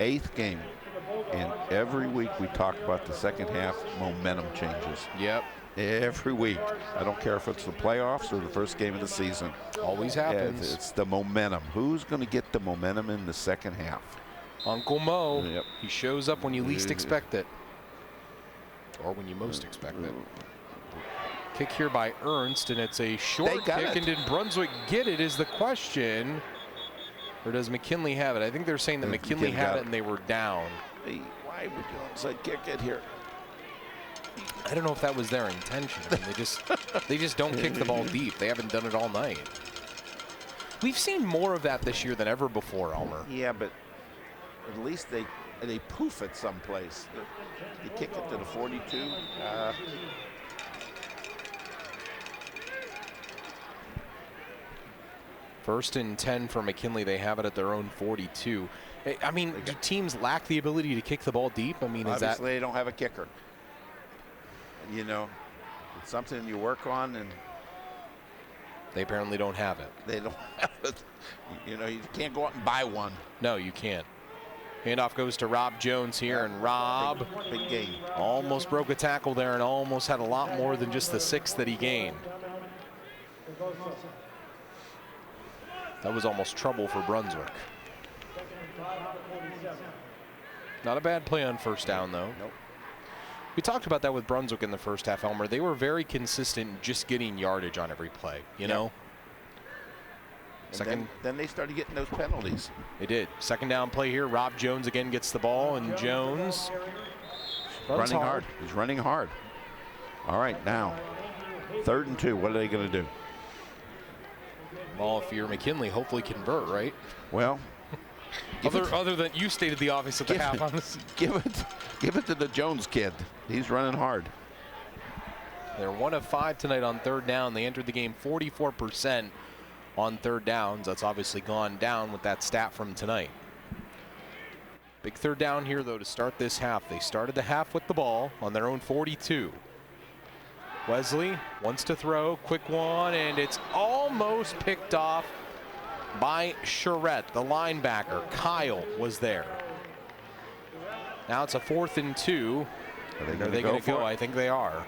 8th game. And every week we talk about the second half momentum changes. Yep. Every week. I don't care if it's the playoffs or the first game of the season. Always happens. Yeah, it's the momentum. Who's going to get the momentum in the second half? Uncle Mo. Yep. He shows up when you least expect it. Or when you most expect it. Kick here by Ernst, and it's a short kick. And did Brunswick get it is the question. Or does McKinley have it? I think they're saying that McKinley had it and they were down. Hey, why would you onside kick it here? I don't know if that was their intention. I mean, they just don't kick the ball deep. They haven't done it all night. We've seen more of that this year than ever before, Elmer. Yeah, but at least they poof it someplace. They kick it to the 42. First and 10 for McKinley. They have it at their own 42. I mean, do teams lack the ability to kick the ball deep? I mean, obviously they don't have a kicker. You know, it's something you work on, and they apparently don't have it. They don't have it. You know, you can't go out and buy one. No, you can't. Handoff goes to Rob Jones here, and Rob big gain. Almost broke a tackle there and almost had a lot more than just the 6 that he gained. That was almost trouble for Brunswick. Not a bad play on first down, though. Nope. We talked about that with Brunswick in the first half, Elmer. They were very consistent in just getting yardage on every play, you know? Then they started getting those penalties. They did. Second down play here. Rob Jones again gets the ball, and Jones running hard. He's running hard. All right, now, 3rd and 2. What are they going to do? Well, if you're McKinley, hopefully convert, right? Well, other than you stated the obvious at the half on this. Give it to the Jones kid. He's running hard. They're 1 of 5 tonight on 3rd down. They entered the game 44% on 3rd downs. That's obviously gone down with that stat from tonight. Big 3rd down here, though, to start this half. They started the half with the ball on their own 42. Wesley wants to throw, quick one, and it's almost picked off by Charette, the linebacker. Kyle was there. Now it's a 4th and 2. Are they going to go? I think they are.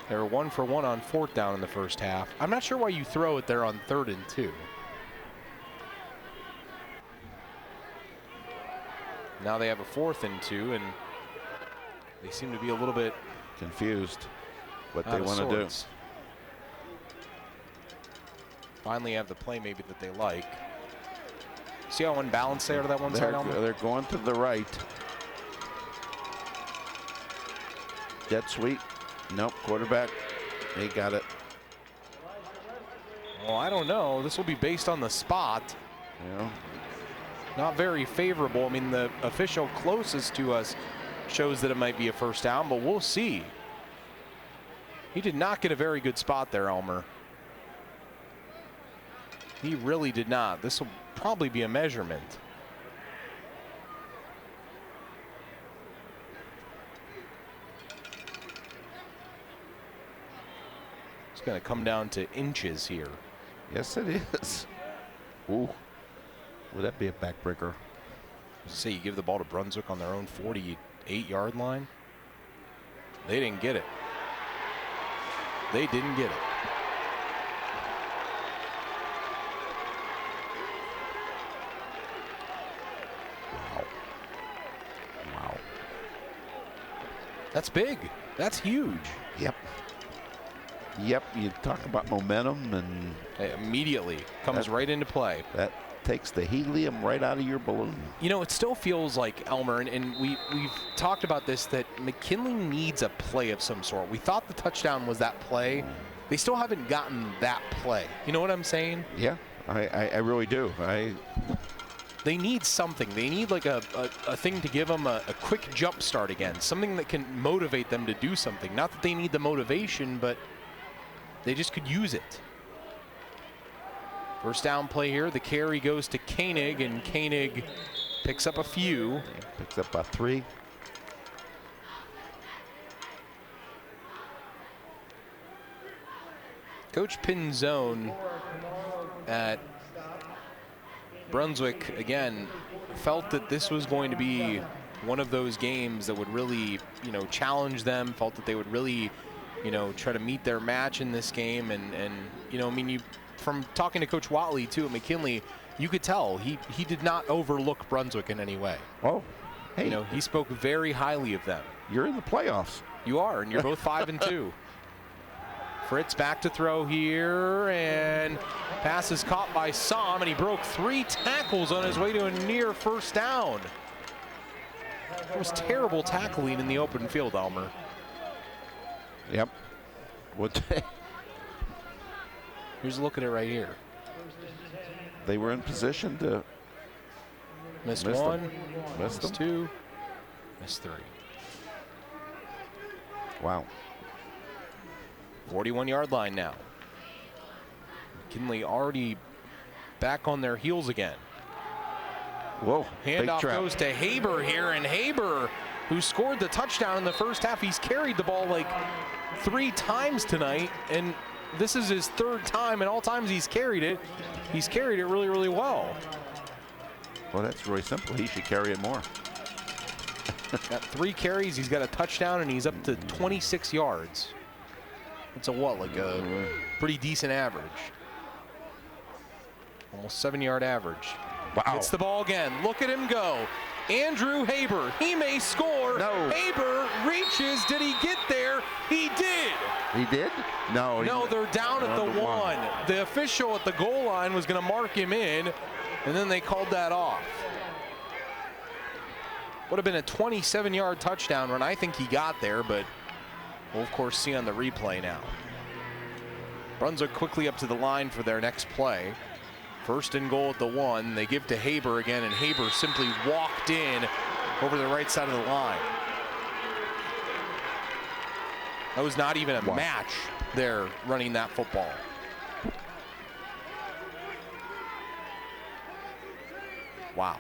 They were 1 for 1 on 4th down in the first half. I'm not sure why you throw it there on 3rd and 2. Now they have a 4th and 2, and they seem to be a little bit confused what they want to do. Finally have the play maybe that they like. See how unbalanced they are to that one side? They're going to the right. Jet sweep. Nope, quarterback. They got it. Well, I don't know. This will be based on the spot. Yeah. Not very favorable. I mean, the official closest to us shows that it might be a first down, but we'll see. He did not get a very good spot there, Elmer. He really did not. This will probably be a measurement. It's going to come down to inches here. Yes, it is. Ooh. Would that be a backbreaker? Say you give the ball to Brunswick on their own 48-yard line. They didn't get it. They didn't get it. Wow. That's big. That's huge. Yep. Yep, you talk about momentum, and it immediately comes right into play. That takes the helium right out of your balloon. You know, it still feels like, Elmer, and we've talked about this, that McKinley needs a play of some sort. We thought the touchdown was that play. They still haven't gotten that play. You know what I'm saying? Yeah, I really do. They need something. They need like a thing to give them a quick jump start again, something that can motivate them to do something. Not that they need the motivation, but they just could use it. First down play here. The carry goes to Koenig, and Koenig picks up a few. Picks up a 3. Coach Pinzone at Brunswick, again, felt that this was going to be one of those games that would really, challenge them, felt that they would really, try to meet their match in this game. And I mean, from talking to Coach Watley, too, at McKinley, you could tell he did not overlook Brunswick in any way. Oh, hey. He spoke very highly of them. You're in the playoffs. You are, and you're both 5-2. Fritz back to throw here, and pass is caught by Som, and he broke 3 tackles on his way to a near first down. It was terrible tackling in the open field, Elmer. Yep. Here's a look at it right here. They were in position to miss one, miss miss two, miss 3. Wow. 41-yard line now. McKinley already back on their heels again. Whoa. Handoff goes to Haber here, and Haber, who scored the touchdown in the first half, he's carried the ball like 3 times tonight, and this is his 3rd time, and all times he's carried it really, really well. Well, that's really simple. He should carry it more. Got 3 carries, he's got a touchdown, and he's up to 26 yards. It's a pretty decent average. Almost 7-yard average. Wow. Gets the ball again. Look at him go. Andrew Haber, he may score. No. Haber reaches. Did he get there? He did. He did? No. No, they're down at the 1. The official at the goal line was going to mark him in, and then they called that off. Would have been a 27-yard touchdown run. I think he got there, but we'll, of course, see on the replay now. Brunswick quickly up to the line for their next play. 1st and goal at the 1. They give to Haber again, and Haber simply walked in over the right side of the line. That was not even a match there running that football. Wow.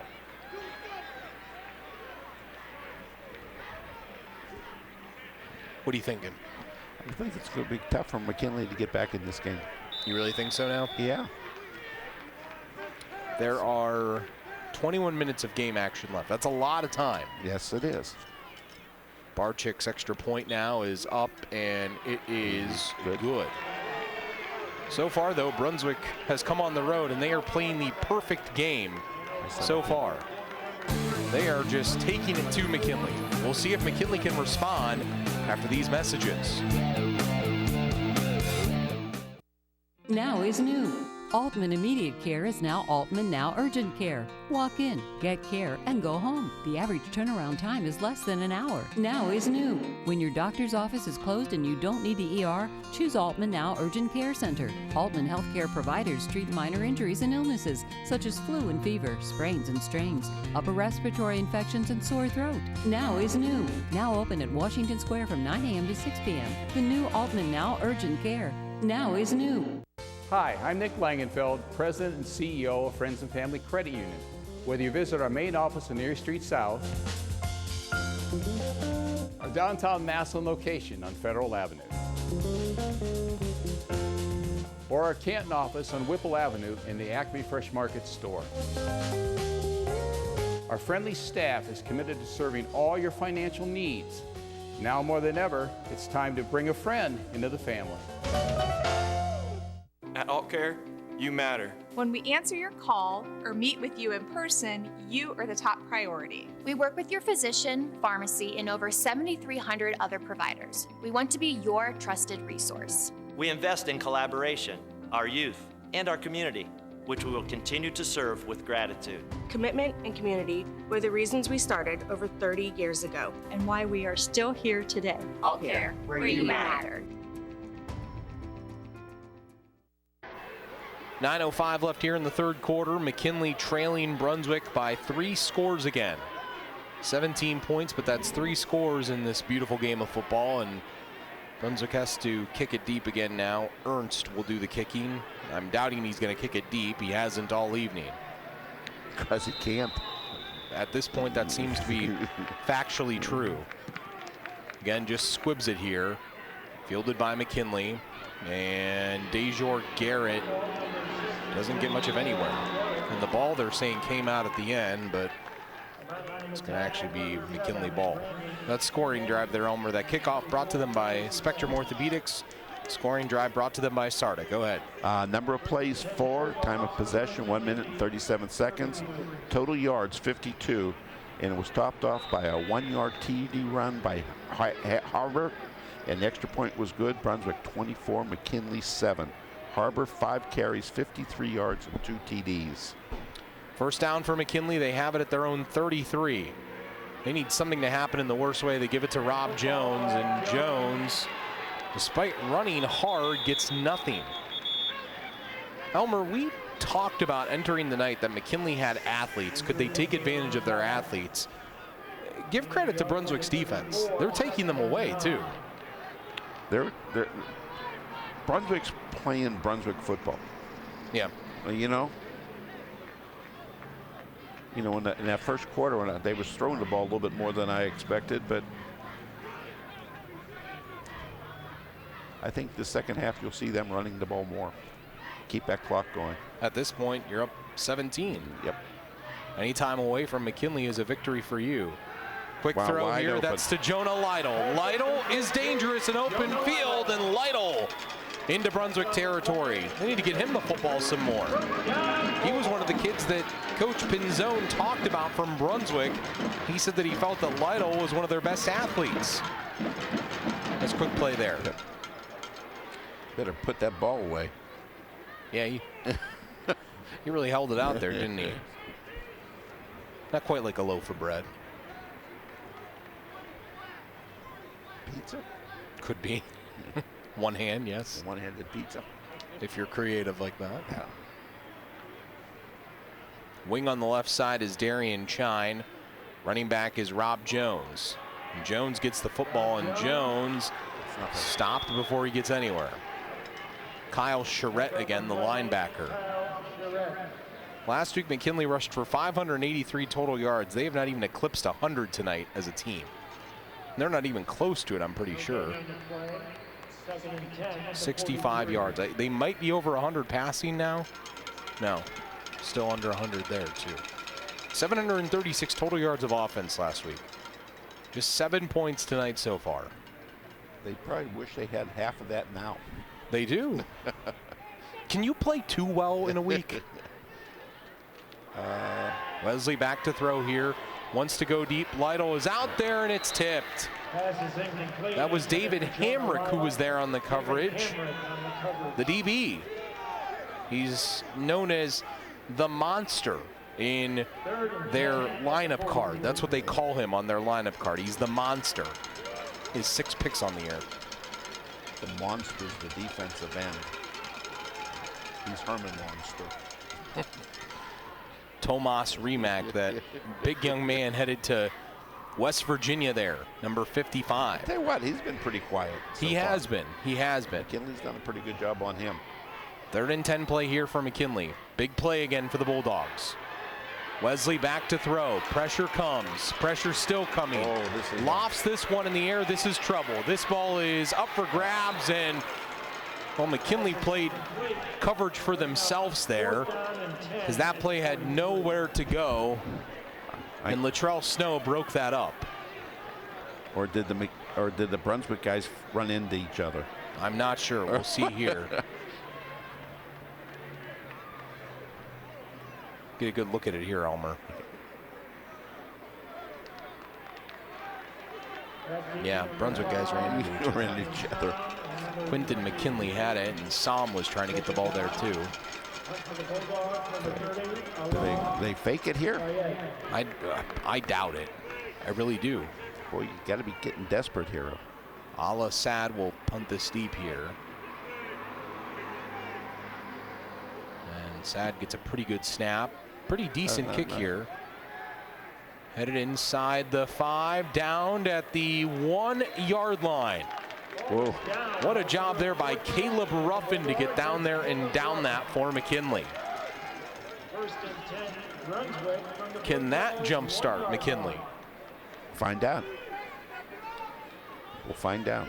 What are you thinking? I think it's going to be tough for McKinley to get back in this game. You really think so now? Yeah. There are 21 minutes of game action left. That's a lot of time. Yes, it is. Barczyk's extra point now is up, and it is good. So far, though, Brunswick has come on the road, and they are playing the perfect game so far. They are just taking it to McKinley. We'll see if McKinley can respond after these messages. Now is new. Altman Immediate Care is now Altman Now Urgent Care. Walk in, get care, and go home. The average turnaround time is less than an hour. Now is new. When your doctor's office is closed and you don't need the ER, choose Altman Now Urgent Care Center. Altman Healthcare providers treat minor injuries and illnesses, such as flu and fever, sprains and strains, upper respiratory infections, and sore throat. Now is new. Now open at Washington Square from 9 a.m. to 6 p.m. The new Altman Now Urgent Care. Now is new. Hi, I'm Nick Langenfeld, President and CEO of Friends and Family Credit Union. Whether you visit our main office on Erie Street South, our downtown Massillon location on Federal Avenue, or our Canton office on Whipple Avenue in the Acme Fresh Market store. Our friendly staff is committed to serving all your financial needs. Now more than ever, it's time to bring a friend into the family. At AltCare, you matter. When we answer your call or meet with you in person, you are the top priority. We work with your physician, pharmacy, and over 7,300 other providers. We want to be your trusted resource. We invest in collaboration, our youth, and our community, which we will continue to serve with gratitude. Commitment and community were the reasons we started over 30 years ago. And why we are still here today. AltCare, where you matter. 9:05 left here in the 3rd quarter. McKinley trailing Brunswick by 3 scores again. 17 points, but that's 3 scores in this beautiful game of football, and Brunswick has to kick it deep again now. Ernst will do the kicking. I'm doubting he's going to kick it deep. He hasn't all evening. Because he can't. At this point, that seems to be factually true. Again, just squibs it here. Fielded by McKinley. And DeJour Garrett doesn't get much of anywhere. And the ball they're saying came out at the end, but it's going to actually be McKinley ball. That scoring drive there, Elmer. That kickoff brought to them by Spectrum Orthopedics. Scoring drive brought to them by Sarda. Go ahead. Number of plays, 4. Time of possession, 1 minute and 37 seconds. Total yards, 52. And it was topped off by a 1-yard TD run by Harbor. And the extra point was good. Brunswick 24, McKinley 7. Harbor 5 carries, 53 yards and 2 TDs. First down for McKinley. They have it at their own 33. They need something to happen in the worst way. They give it to Rob Jones, and Jones, despite running hard, gets nothing. Elmer, we talked about entering the night that McKinley had athletes. Could they take advantage of their athletes? Give credit to Brunswick's defense. They're taking them away, too. Brunswick's playing Brunswick football. Yeah. You know, in that first quarter, when they was throwing the ball a little bit more than I expected, but I think the second half you'll see them running the ball more. Keep that clock going. At this point, you're up 17. Yep. Any time away from McKinley is a victory for you. Quick throw here. Open. That's to Jonah Lytle. Lytle is dangerous in open field, and Lytle into Brunswick territory. They need to get him the football some more. He was one of the kids that Coach Pinzone talked about from Brunswick. He said that he felt that Lytle was one of their best athletes. Nice quick play there. Better put that ball away. Yeah, he really held it out there, didn't he? Not quite like a loaf of bread. Pizza? Could be. One hand, yes. One-handed pizza. If you're creative like that. Yeah. Wing on the left side is Darian Chine. Running back is Rob Jones. And Jones gets the football, and Jones stopped before he gets anywhere. Kyle Charette again, the linebacker. Last week, McKinley rushed for 583 total yards. They have not even eclipsed 100 tonight as a team. They're not even close to it, I'm pretty sure. 65 yards. They might be over 100 passing now. No, still under 100 there, too. 736 total yards of offense last week. Just 7 points tonight so far. They probably wish they had half of that now. They do. Can you play too well in a week? Wesley back to throw here. Wants to go deep. Lytle is out there, and it's tipped. That was David Hamrick who was there on the coverage. The DB. He's known as the Monster in their lineup card. That's what they call him on their lineup card. He's the Monster. He has 6 picks on the year. The Monster's the defensive end. He's Herman Monster. Tomas Rimac, that big young man headed to West Virginia there, number 55. Tell you what, he's been pretty quiet. He has been. McKinley's done a pretty good job on him. 3rd and 10 play here for McKinley. Big play again for the Bulldogs. Wesley back to throw. Pressure comes. Pressure still coming. Lofts this one in the air. This is trouble. This ball is up for grabs, and well, McKinley played coverage for themselves there, as that play had nowhere to go, and Latrell Snow broke that up. Or did the Brunswick guys run into each other? I'm not sure. We'll see here. Get a good look at it here, Elmer. Yeah, Brunswick guys ran into each other. Quinton McKinley had it, and Sam was trying to get the ball there too. Do they fake it here? I doubt it. I really do. Boy, you got to be getting desperate here. Ala Sad will punt this deep here. And Sad gets a pretty good snap. Pretty decent kick here. Headed inside the 5, downed at the 1-yard line. Whoa. What a job there by Caleb Ruffin to get down there and down that for McKinley. Can that jumpstart McKinley? Find out. We'll find out.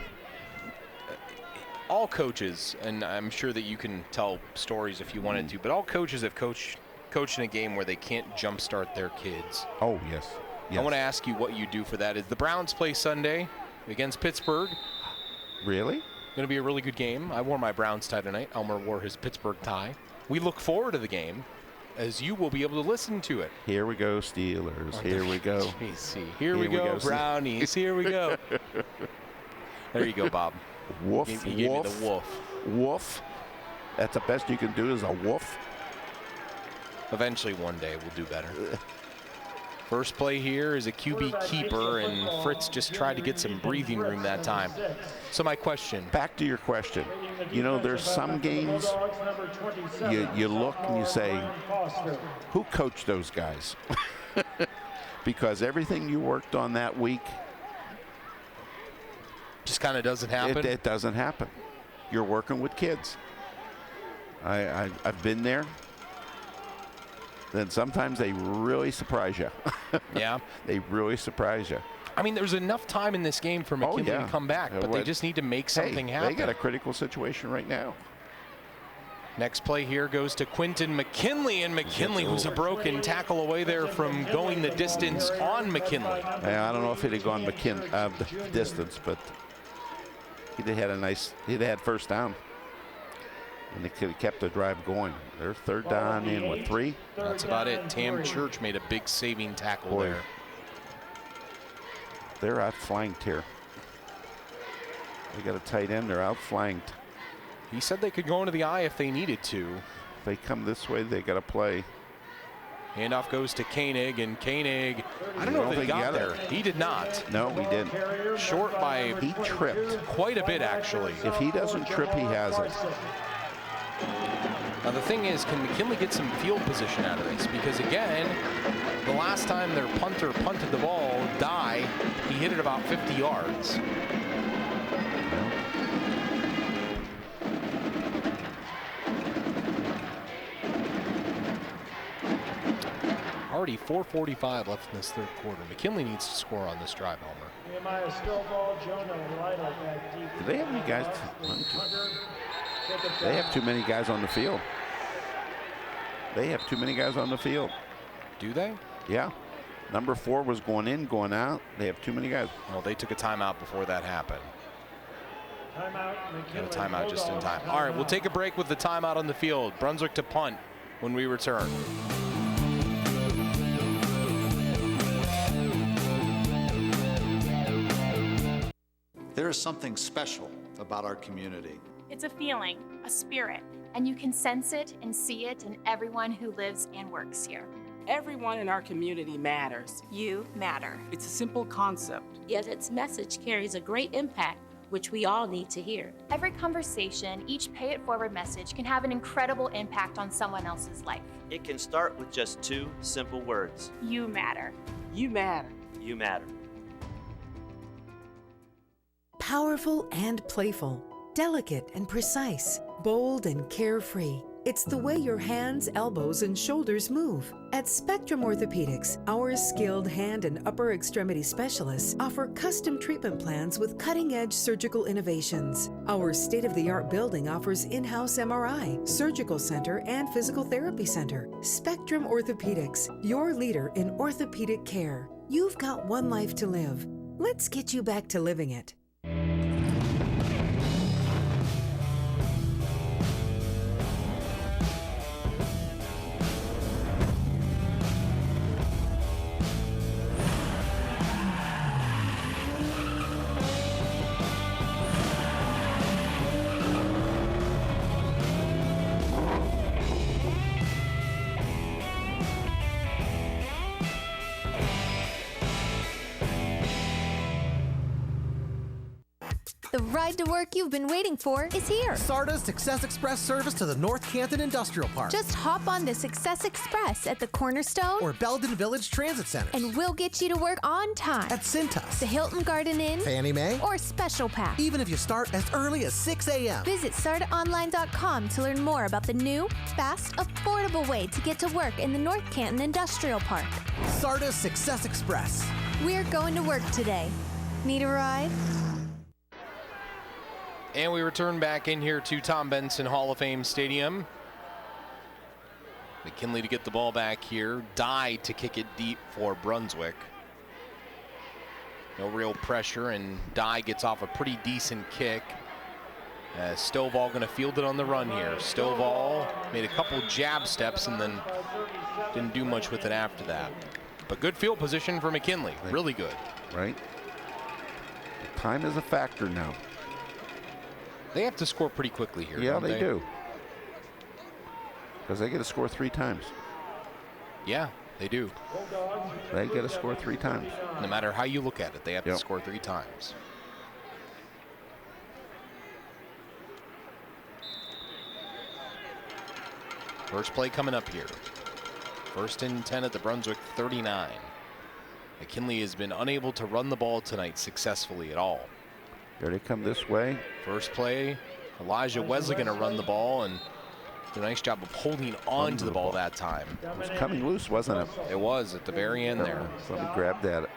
All coaches, and I'm sure that you can tell stories if you wanted to, but all coaches have coached coaching a game where they can't jumpstart their kids. Oh, yes. I want to ask you what you do for that. Is the Browns play Sunday against Pittsburgh? Really? Going to be a really good game. I wore my Browns tie tonight. Elmer wore his Pittsburgh tie. We look forward to the game, as you will be able to listen to it. Here we go, Steelers. Here we go. Here we go, Brownies. Here we go. There you go, Bob. Woof, He gave me the woof. Woof. That's the best you can do is a woof. Eventually, one day, we'll do better. First play here is a QB keeper, and Fritz just tried to get some breathing room that time. So my question. Back to your question. You know, there's some games you look and you say, who coached those guys? Because everything you worked on that week just kind of doesn't happen. It doesn't happen. You're working with kids. I've been there. Then sometimes they really surprise you. Yeah. They really surprise you. I mean, there's enough time in this game for McKinley to come back, but they just need to make something happen. They got a critical situation right now. Next play here goes to Quentin McKinley, and McKinley was a broken tackle away there from going the distance on McKinley. Yeah, I don't know if he'd have gone the distance, but he'd have had first down. And they could have kept the drive going. They're third down in, what, 3? That's about it. Tam Church made a big saving tackle there. They're outflanked here. They got a tight end. They're outflanked. He said they could go into the eye if they needed to. If they come this way, they got to play. Handoff goes to Koenig, and Koenig, I don't know if he got there. He did not. No, he didn't. Short by he tripped quite a bit, actually. If he doesn't trip, he has it. Now the thing is, can McKinley get some field position out of this? Because again, the last time their punter punted the ball, he hit it about 50 yards. Already 4:45 left in this third quarter. McKinley needs to score on this drive, Homer. Do they have any guys? They have too many guys on the field. They have too many guys on the field. Do they? Yeah. Number 4 was going in, going out. They have too many guys. Well, they took a timeout before that happened. Got a timeout just in time. All right, we'll take a break with the timeout on the field. Brunswick to punt when we return. There is something special about our community. It's a feeling, a spirit. And you can sense it and see it in everyone who lives and works here. Everyone in our community matters. You matter. It's a simple concept. Yet its message carries a great impact, which we all need to hear. Every conversation, each pay it forward message can have an incredible impact on someone else's life. It can start with just 2 simple words. You matter. You matter. You matter. Powerful and playful, delicate and precise, bold and carefree. It's the way your hands, elbows, and shoulders move. At Spectrum Orthopedics, our skilled hand and upper extremity specialists offer custom treatment plans with cutting-edge surgical innovations. Our state-of-the-art building offers in-house MRI, surgical center, and physical therapy center. Spectrum Orthopedics, your leader in orthopedic care. You've got one life to live. Let's get you back to living it. The ride to work you've been waiting for is here. SARTA's Success Express service to the North Canton Industrial Park. Just hop on the Success Express at the Cornerstone or Belden Village Transit Center. And we'll get you to work on time. At Cintas, the Hilton Garden Inn, Fannie Mae, or Special Pack. Even if you start as early as 6 a.m. Visit SARTAonline.com to learn more about the new, fast, affordable way to get to work in the North Canton Industrial Park. SARTA's Success Express. We're going to work today. Need a ride? And we return back in here to Tom Benson Hall of Fame Stadium. McKinley to get the ball back here. Dye to kick it deep for Brunswick. No real pressure, and Dye gets off a pretty decent kick. Stovall going to field it on the run here. Stovall made a couple jab steps and then didn't do much with it after that. But good field position for McKinley. Really good. Right. Time is a factor now. They have to score pretty quickly here. Yeah, don't they do. Because they get to score 3 times. Yeah, they do. They get to score 3 times. No matter how you look at it, they have to score 3 times. First play coming up here. 1st and 10 at the Brunswick 39. McKinley has been unable to run the ball tonight successfully at all. Here they come this way. First play, Elijah Wesley going to run the ball and do a nice job of holding on to the ball that time. It was coming loose, wasn't it? It was at the very end there. So let me grab that.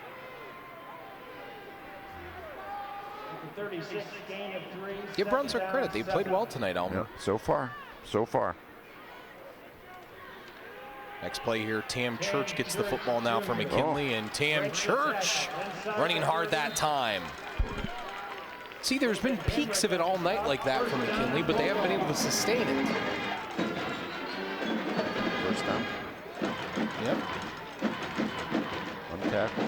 Give Brunswick credit. They played well tonight, Elmer. Yeah, so far. So far. Next play here, Tam Church gets the football now for McKinley, and Tam Church running hard that time. See, there's been peaks of it all night like that for McKinley, but they haven't been able to sustain it. First down. Yep. 1 tackle.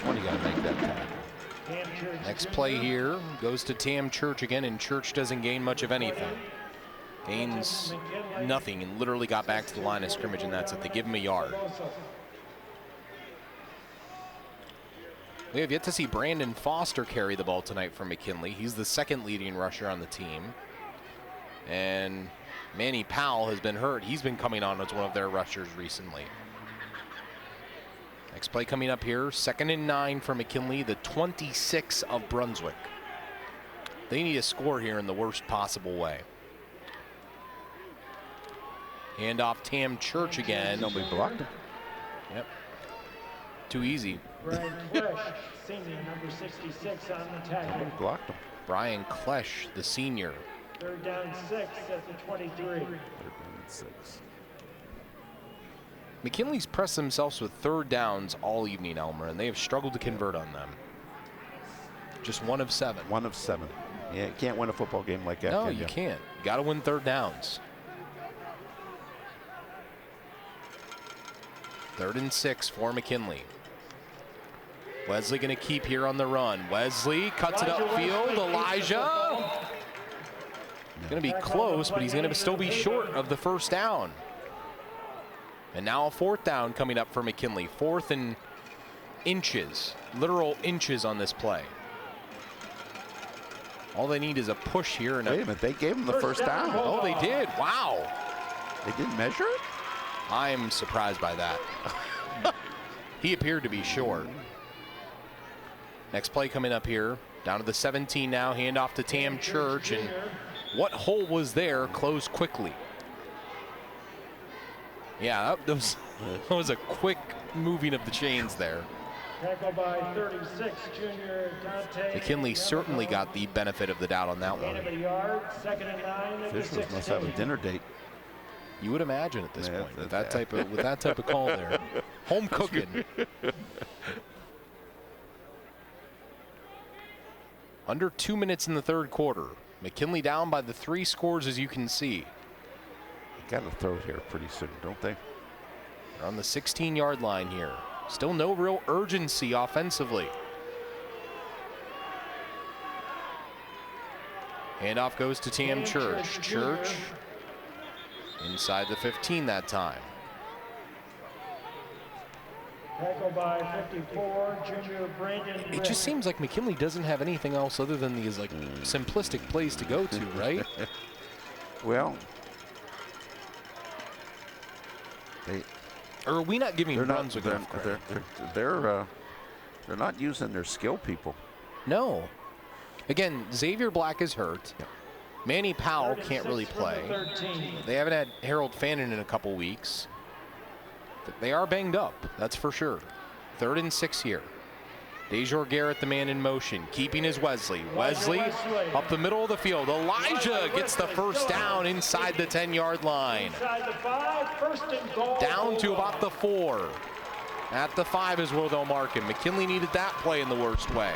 20 got to make that tackle. Next play here goes to Tam Church again, and Church doesn't gain much of anything. Gains nothing and literally got back to the line of scrimmage, and that's it. They give him a yard. We have yet to see Brandon Foster carry the ball tonight for McKinley. He's the 2nd leading rusher on the team. And Manny Powell has been hurt. He's been coming on as one of their rushers recently. Next play coming up here, 2nd and 9 for McKinley, the 26 of Brunswick. They need a score here in the worst possible way. Hand off Tam Church again. Nobody blocked him. Yep. Too easy. Brian Klesch, senior, number 66 on the tackle. Nobody blocked him. Brian Klesch, the senior. 3rd down 6 at the 23. 3rd down 6. McKinley's pressed themselves with 3rd downs all evening, Elmer, and they have struggled to convert on them. Just 1 of 7. 1 of 7. Yeah, you can't win a football game like that. No, you can't. You got to win 3rd downs. 3rd and 6 for McKinley. Wesley going to keep here on the run. Wesley cuts it upfield. Elijah. Going to be close, but he's going to still be short of the 1st down. And now a 4th down coming up for McKinley. 4th and inches, literal inches on this play. All they need is a push here. And wait a minute, they gave him the 1st down. Oh, they did. Wow. They didn't measure it? I'm surprised by that. He appeared to be short. Next play coming up here. Down to the 17 now. Handoff to Tam Church. And what hole was there closed quickly. Yeah, that was a quick moving of the chains there. Tackle by 36, junior Dante. McKinley certainly got the benefit of the doubt on that one. 2nd and 9. Officials must have a dinner date. You would imagine at this point with that type of call there. Home cooking. Under 2 minutes in the 3rd quarter. McKinley down by the 3 scores, as you can see. Got to throw it here pretty soon, don't they? They're on the 16-yard line here. Still no real urgency offensively. Handoff goes to Tam Church. Church inside the 15 that time. Tackle by 54, junior Brandon. It just seems like McKinley doesn't have anything else other than these like simplistic plays to go to, right? Well, or are we not giving Brunswick enough credit? They're not using their skill people. No. Again, Xavier Black is hurt. Yep. Manny Powell can't really play. They haven't had Harold Fannin in a couple weeks. They are banged up, that's for sure. 3rd and 6 here. Dejor Garrett, the man in motion, keeping his Wesley. Wesley up the middle of the field. Elijah gets the first down inside the 10-yard line. Down to about the 4. At the 5 is where they'll mark him. McKinley needed that play in the worst way.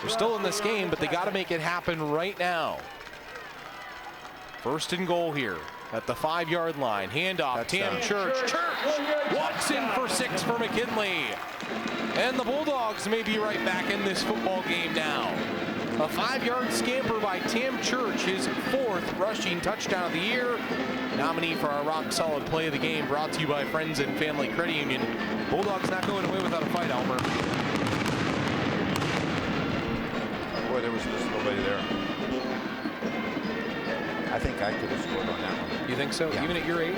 They're still in this game, but they got to make it happen right now. First and goal here at the 5-yard line. Handoff, Tam Church. Church walks in for 6 for McKinley. And the Bulldogs may be right back in this football game now. A 5-yard scamper by Tam Church, his 4th rushing touchdown of the year. Nominee for our rock solid play of the game, brought to you by Friends and Family Credit Union. Bulldogs not going away without a fight, Elmer. Boy, there was just nobody there. I think I could have scored on that one. You think so? Yeah. Even at your age?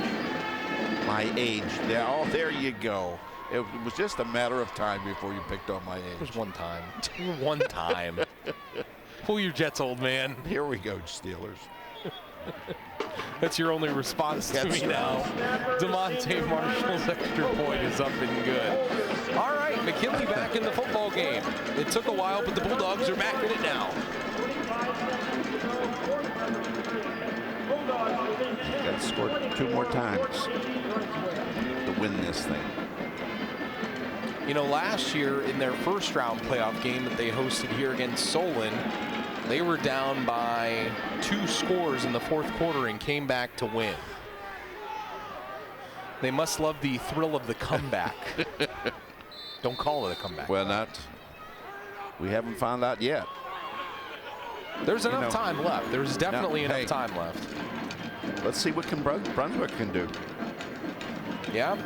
My age. Yeah, oh, there you go. It was just a matter of time before you picked on my age. It was one time. One time. Pull your jets, old man. Here we go, Steelers. That's your only response to me now. DeMonte Marshall's extra point is up and good. All right, McKinley back in the football game. It took a while, but the Bulldogs are back in it now. Got to score 2 more times to win this thing. You know, last year in their first round playoff game that they hosted here against Solon, they were down by 2 scores in the 4th quarter and came back to win. They must love the thrill of the comeback. Don't call it a comeback. Well, we haven't found out yet. There's enough time left. There's definitely enough time left. Let's see what Brunswick can do. Yeah.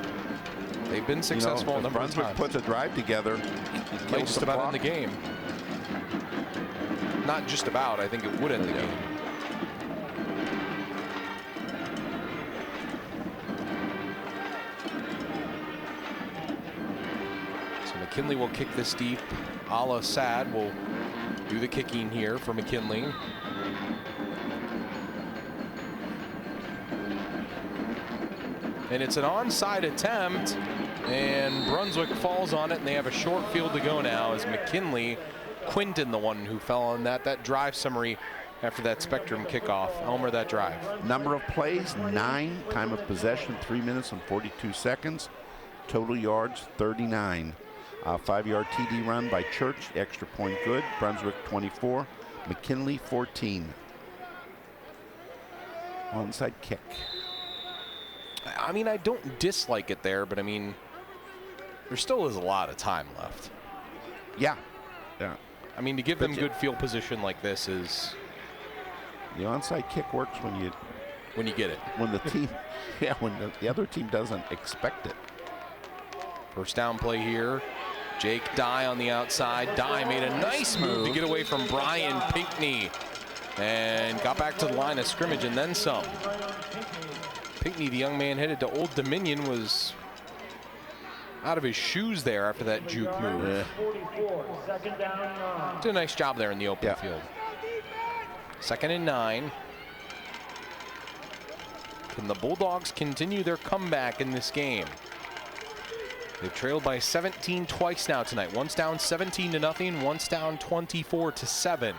They've been successful a number of Brunswick times. puts a drive together. Might just about end the game. Not just about, I think it would end the game. So McKinley will kick this deep. Ala Sad will do the kicking here for McKinley. And it's an onside attempt, and Brunswick falls on it, and they have a short field to go now as McKinley, Quinton the one who fell on that. That drive summary after that Spectrum kickoff. Elmer, that drive. Number of plays, 9. Time of possession, 3 minutes and 42 seconds. Total yards, 39. 5-yard TD run by Church, extra point good. Brunswick 24, McKinley 14. Onside kick. I mean, I don't dislike it there, but I mean, there still is a lot of time left. Yeah. Yeah. I mean, to give them good field position like this is... The onside kick works when you get it. When the team, when the other team doesn't expect it. First down play here. Jake Dye on the outside. Dye made a nice move to get away from Brian Pinckney and got back to the line of scrimmage and then some. Pinckney, the young man headed to Old Dominion, was out of his shoes there after that juke move. Did a nice job there in the open field. 2nd and 9. Can the Bulldogs continue their comeback in this game? They've trailed by 17 twice now tonight. Once down 17-0, once down 24-7.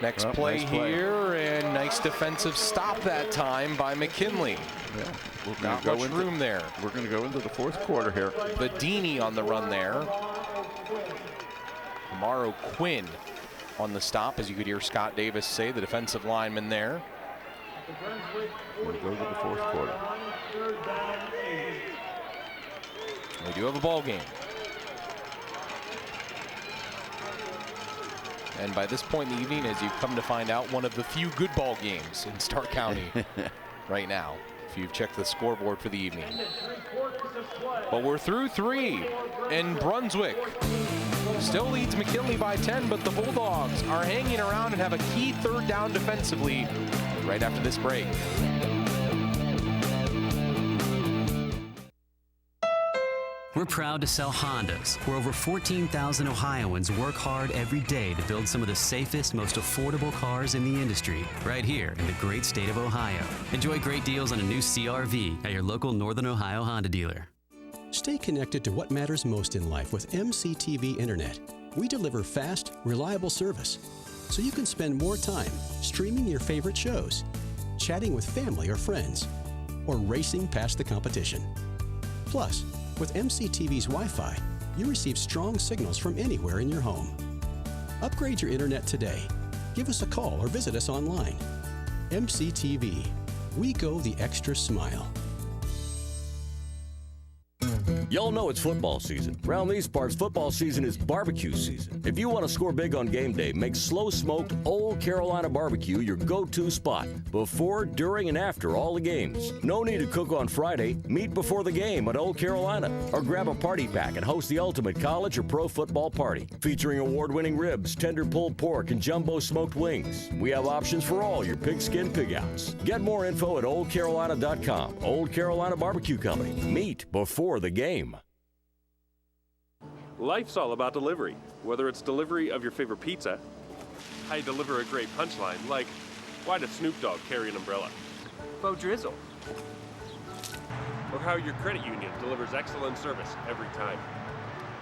Next play nice here, and nice defensive stop that time by McKinley. Yeah, not much room there. We're going to go into the 4th quarter here. Badini on the run there. Amaro Quinn on the stop, as you could hear Scott Davis say, the defensive lineman there. We'll go to the 4th quarter. We do have a ball game. And by this point in the evening, as you've come to find out, one of the few good ball games in Stark County right now, if you've checked the scoreboard for the evening. But we're through 3, and Brunswick still leads McKinley by 10, but the Bulldogs are hanging around and have a key 3rd down defensively right after this break. We're proud to sell Hondas, where over 14,000 Ohioans work hard every day to build some of the safest, most affordable cars in the industry, right here in the great state of Ohio. Enjoy great deals on a new CR-V at your local Northern Ohio Honda dealer. Stay connected to what matters most in life with MCTV Internet. We deliver fast, reliable service, so you can spend more time streaming your favorite shows, chatting with family or friends, or racing past the competition. Plus, with MCTV's Wi-Fi, you receive strong signals from anywhere in your home. Upgrade your internet today. Give us a call or visit us online. MCTV. We go the extra smile. Y'all know it's football season. Around these parts, football season is barbecue season. If you want to score big on game day, make slow-smoked Old Carolina barbecue your go-to spot before, during, and after all the games. No need to cook on Friday. Meet before the game at Old Carolina. Or grab a party pack and host the ultimate college or pro football party. Featuring award-winning ribs, tender pulled pork, and jumbo smoked wings. We have options for all your pigskin pig-outs. Get more info at oldcarolina.com. Old Carolina Barbecue Company. Meet before the game. Life's all about delivery. Whether it's delivery of your favorite pizza, how you deliver a great punchline, like, why does Snoop Dogg carry an umbrella? Faux drizzle. Or how your credit union delivers excellent service every time.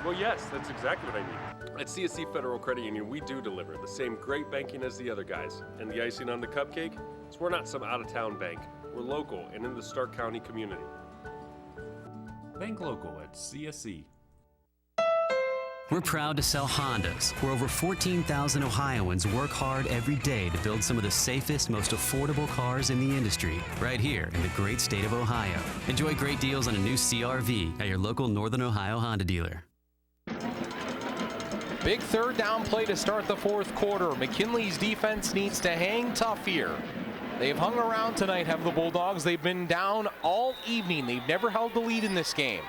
Well, yes, that's exactly what I mean. At CSC Federal Credit Union, we do deliver the same great banking as the other guys. And the icing on the cupcake is we're not some out-of-town bank. We're local and in the Stark County community. Bank local at CSC. We're proud to sell Hondas, where over 14,000 Ohioans work hard every day to build some of the safest, most affordable cars in the industry, right here in the great state of Ohio. Enjoy great deals on a new CR-V at your local Northern Ohio Honda dealer. Big third down play to start the fourth quarter. McKinley's defense needs to hang tough here. They've hung around tonight, have the Bulldogs. They've been down all evening. They've never held the lead in this game.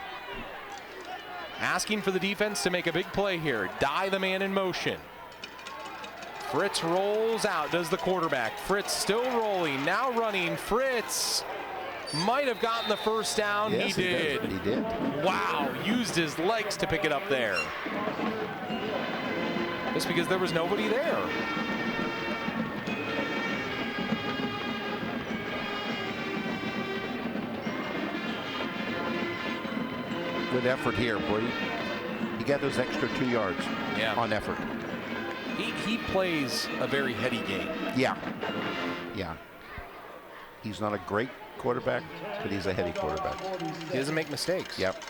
Asking for the defense to make a big play here. Die the man in motion. Fritz rolls out, does the quarterback. Fritz still rolling, now running. Fritz might have gotten the first down. Yes, he did. He did. Wow, used his legs to pick it up there. Just because there was nobody there. Good effort here, Brady. He got those extra 2 yards on effort. He plays a very heady game. Yeah. He's not a great quarterback, but he's a heady quarterback. He doesn't make mistakes. Yep.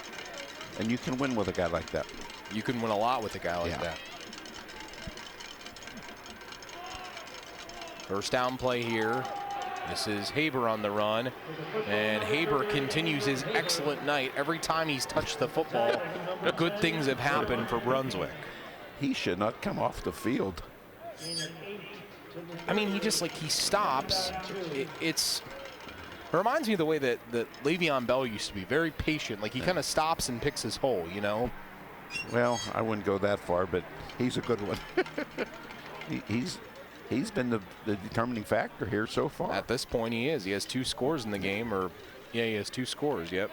And you can win with a guy like that. You can win a lot with a guy like that. First down play here. This is Haber on the run, and Haber continues his excellent night. Every time he's touched the football, good things have happened for Brunswick. He should not come off the field. I mean, he stops. It reminds me of the way that Le'Veon Bell used to be, very patient. Like, he kind of stops and picks his hole, you know? Well, I wouldn't go that far, but he's a good one. He's been the determining factor here so far. At this point, he is. He has 2 scores in the game, he has 2 scores, yep.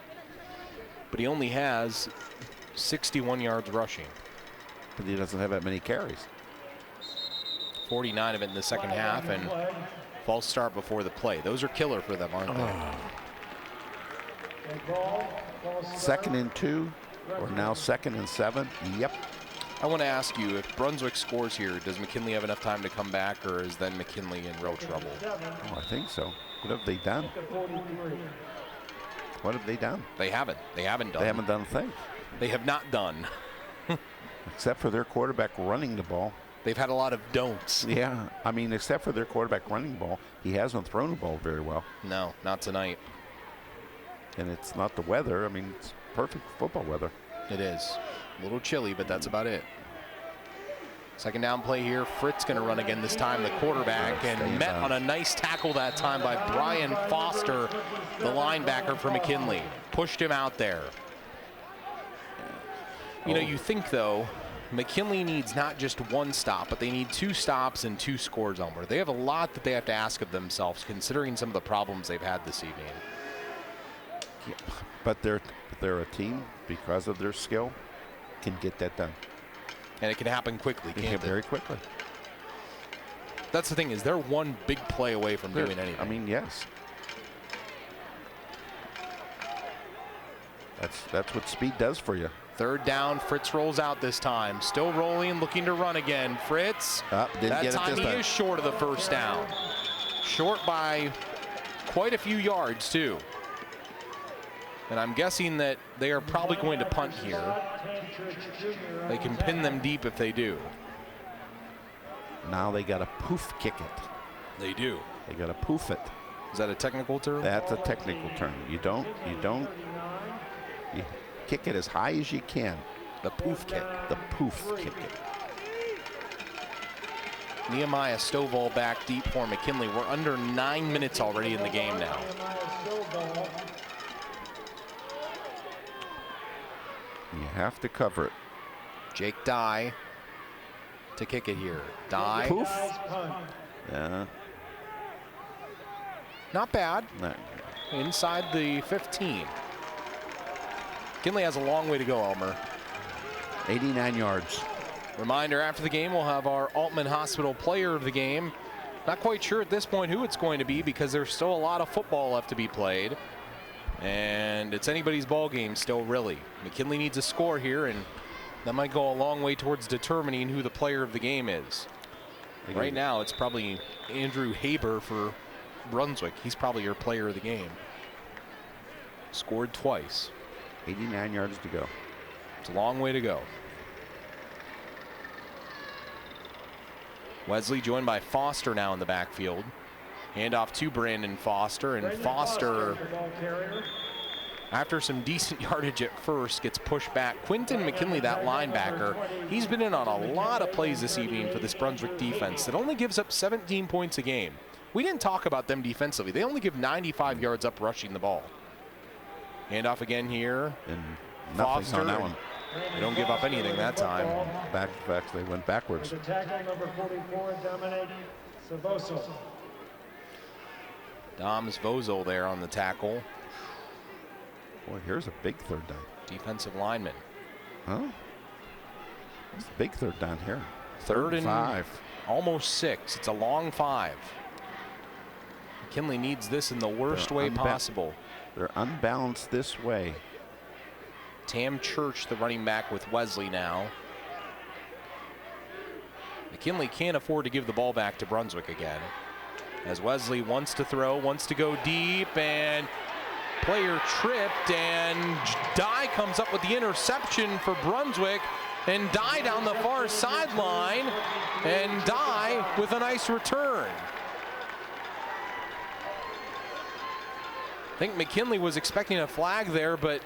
But he only has 61 yards rushing. But he doesn't have that many carries. 49 of it in the second half, and false start before the play. Those are killer for them, aren't they? 2nd and 2, or now 2nd and 7. Yep. I want to ask you, if Brunswick scores here, does McKinley have enough time to come back, or is then McKinley in real trouble? Oh, I think so. What have they done? What have they done? They haven't. They haven't done. They haven't done a thing. They have not done. Except for their quarterback running the ball. They've had a lot of don'ts. Yeah, I mean, except for their quarterback running the ball, he hasn't thrown the ball very well. No, not tonight. And it's not the weather. I mean, it's perfect football weather. It is. A little chilly, but that's about it. Second down play here. Fritz going to run again this time, the quarterback, and met on a nice tackle that time by Brian Foster, the linebacker for McKinley. Pushed him out there. You know, you think, though, McKinley needs not just 1 stop, but they need 2 stops and 2 scores onward. They have a lot that they have to ask of themselves, considering some of the problems they've had this evening. Yeah, but they're a team, because of their skill, can get that done. And it can happen quickly, can't it? Very quickly. That's the thing, is they're 1 big play away from doing anything. I mean, yes. That's what speed does for you. Third down, Fritz rolls out this time. Still rolling, looking to run again. Fritz, that time he is short of the first down. Short by quite a few yards, too. And I'm guessing that they are probably going to punt here. They can pin them deep if they do. Now they got to poof kick it. They do. They got to poof it. Is that a technical term? That's a technical term. You kick it as high as you can. The poof kick. The poof kick it. Nehemiah Stovall back deep for McKinley. We're under 9 minutes already in the game now. You have to cover it. Jake Dye to kick it here. Dye. Poof. Yeah. Not bad. No. Inside the 15. McKinley has a long way to go, Elmer. 89 yards. Reminder, after the game, we'll have our Altman Hospital player of the game. Not quite sure at this point who it's going to be because there's still a lot of football left to be played. And it's anybody's ball game still, really. McKinley needs a score here, and that might go a long way towards determining who the player of the game is. Right now, it's probably Andrew Haber for Brunswick. He's probably your player of the game. Scored twice. 89 yards to go. It's a long way to go. Wesley joined by Foster now in the backfield. Handoff to Brandon Foster, and Foster, after some decent yardage at first, gets pushed back. Quinton McKinley, that linebacker, he's been in on a lot of plays this evening for this Brunswick defense that only gives up 17 points a game. We didn't talk about them defensively. They only give 95 yards up rushing the ball. Handoff again here. And Foster on that one. They don't give up anything that time. Back, they went backwards. The tackle number 44, Dominic Savoso. Dom's Vozel there on the tackle. Boy, here's a big third down. Defensive lineman. Huh? It's a big third down here. Third and 5. Almost 6. It's a long 5. McKinley needs this in the worst way possible. They're unbalanced this way. Tam Church, the running back with Wesley now. McKinley can't afford to give the ball back to Brunswick again. As Wesley wants to throw, wants to go deep, and player tripped, and Dye comes up with the interception for Brunswick, and Dye down the far sideline, and Dye with a nice return. I think McKinley was expecting a flag there, but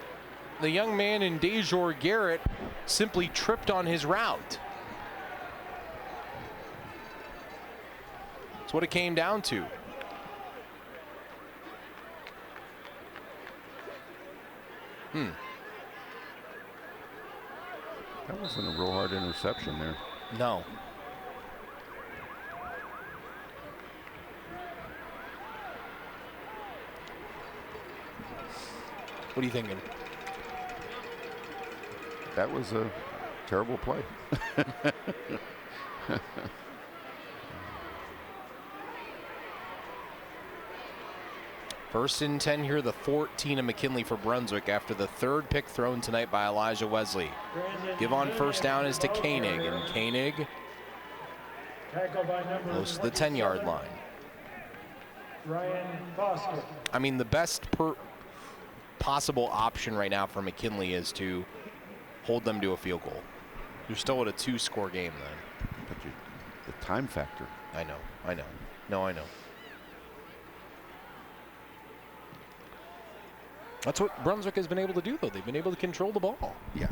the young man in Dejor Garrett simply tripped on his route. That's what it came down to. That wasn't a real hard interception there. No. What are you thinking? That was a terrible play. First and 10 here, the 14 of McKinley for Brunswick after the third pick thrown tonight by Elijah Wesley. Give on first down is to Koenig, and Koenig close to the 10-yard line. Ryan Foster. I mean, the best possible option right now for McKinley is to hold them to a field goal. You're still at a 2-score game then. But the time factor. I know. No, I know. That's what Brunswick has been able to do, though. They've been able to control the ball. Yeah.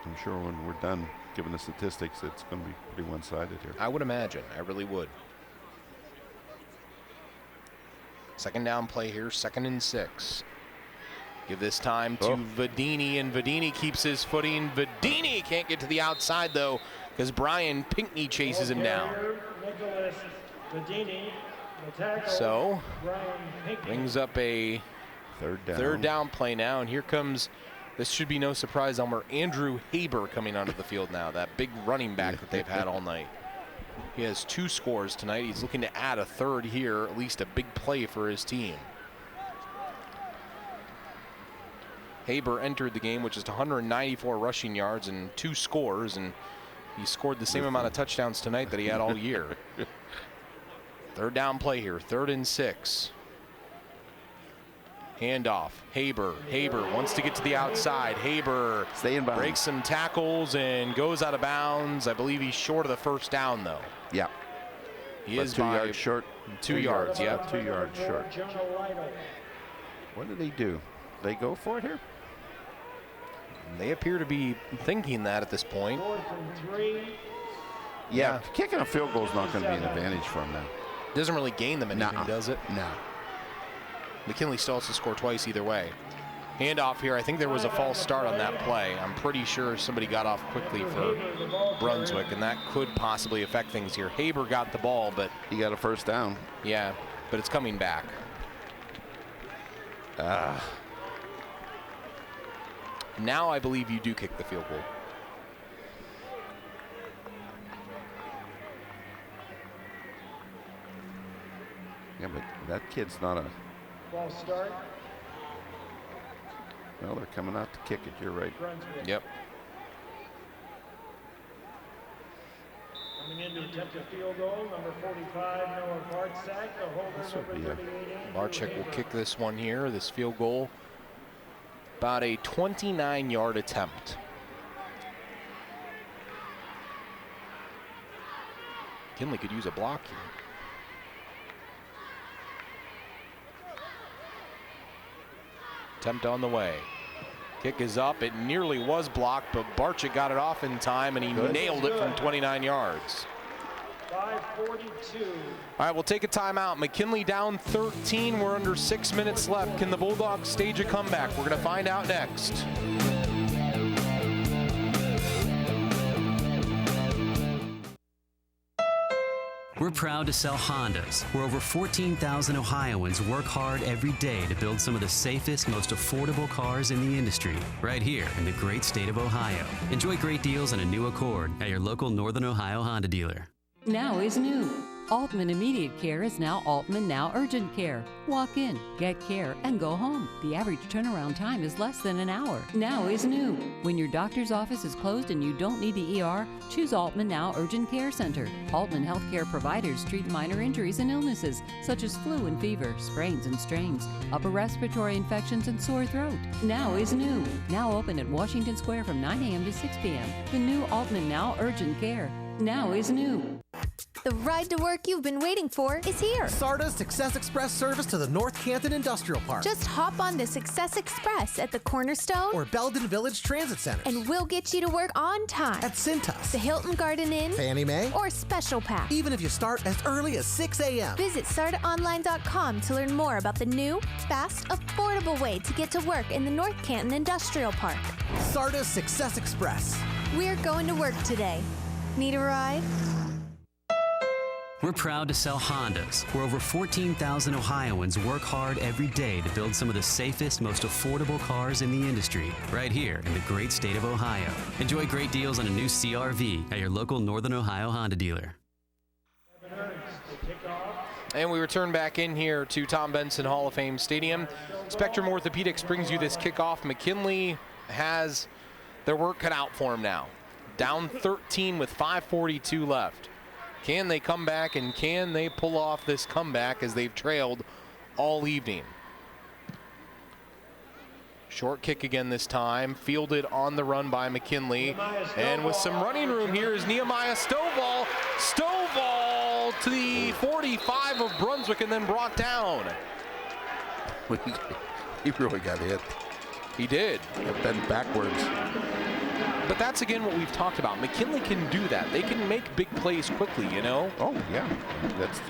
I'm sure when we're done giving the statistics, it's going to be pretty one-sided here. I would imagine. I really would. Second down play here, 2nd and 6. Give this time to Vadini, and Vadini keeps his footing. Vadini can't get to the outside, though, because Brian Pinkney chases him down. So, brings up a third down play now, and here comes, this should be no surprise, Elmer, Andrew Haber coming onto the field now, that big running back that they've had all night. He has 2 scores tonight. He's looking to add a third here, at least a big play for his team. Haber entered the game with just 194 rushing yards and 2 scores, and he scored the same amount of touchdowns tonight that he had all year. Third down play here, 3rd and 6. Handoff, Haber wants to get to the outside. Haber breaks some tackles and goes out of bounds. I believe he's short of the first down, though. Yeah. He is 2 yards short. 2 yards, yeah. 2 yards short. What do they do? They go for it here? They appear to be thinking that at this point. 4th and 3. Yeah, kicking a field goal is not going to be an advantage for them now. Doesn't really gain them anything, does it? No. McKinley still has to score twice either way. Handoff here. I think there was a false start on that play. I'm pretty sure somebody got off quickly for Brunswick, and that could possibly affect things here. Haber got the ball, but he got a first down. Yeah, but it's coming back. Now I believe you do kick the field goal. Yeah, but that kid's not a... False start. Well, they're coming out to kick it. You're right. Brunswick. Yep. Coming in to attempt a field goal, number 45, Noah Bartsak, the holder, number 38. Barczyk will kick this one here, this field goal. About a 29-yard attempt. McKinley could use a block here. Attempt on the way. Kick is up. It nearly was blocked, but Barczyk got it off in time, and he nailed it from 29 yards. 5:42. All right, we'll take a timeout. McKinley down 13. We're under 6 minutes left. Can the Bulldogs stage a comeback? We're going to find out next. We're proud to sell Hondas, where over 14,000 Ohioans work hard every day to build some of the safest, most affordable cars in the industry, right here in the great state of Ohio. Enjoy great deals on a new Accord at your local Northern Ohio Honda dealer. Now is new. Altman Immediate Care is now Altman Now Urgent Care. Walk in, get care, and go home. The average turnaround time is less than an hour. Now is new. When your doctor's office is closed and you don't need the ER, choose Altman Now Urgent Care Center. Altman Healthcare providers treat minor injuries and illnesses, such as flu and fever, sprains and strains, upper respiratory infections, and sore throat. Now is new. Now open at Washington Square from 9 a.m. to 6 p.m. The new Altman Now Urgent Care. Now is new. The ride to work you've been waiting for is here. SARTA's Success Express service to the North Canton Industrial Park. Just hop on the Success Express at the Cornerstone or Belden Village Transit Center, and we'll get you to work on time. At Cintas, the Hilton Garden Inn, Fannie Mae, or Special Pack. Even if you start as early as 6 a.m. Visit SARTAonline.com to learn more about the new, fast, affordable way to get to work in the North Canton Industrial Park. SARTA's Success Express. We're going to work today. Need a ride? We're proud to sell Hondas, where over 14,000 Ohioans work hard every day to build some of the safest, most affordable cars in the industry, right here in the great state of Ohio. Enjoy great deals on a new CR-V at your local Northern Ohio Honda dealer. And we return back in here to Tom Benson Hall of Fame Stadium. Spectrum Orthopedics brings you this kickoff. McKinley has their work cut out for him now. Down 13 with 5:42 left. Can they come back, and can they pull off this comeback as they've trailed all evening? Short kick again this time, fielded on the run by McKinley. And with some running room here is Nehemiah Stovall. Stovall to the 45 of Brunswick and then brought down. He really got hit. He did. Got bent backwards. But that's, again, what we've talked about. McKinley can do that. They can make big plays quickly, you know? Oh, yeah. That's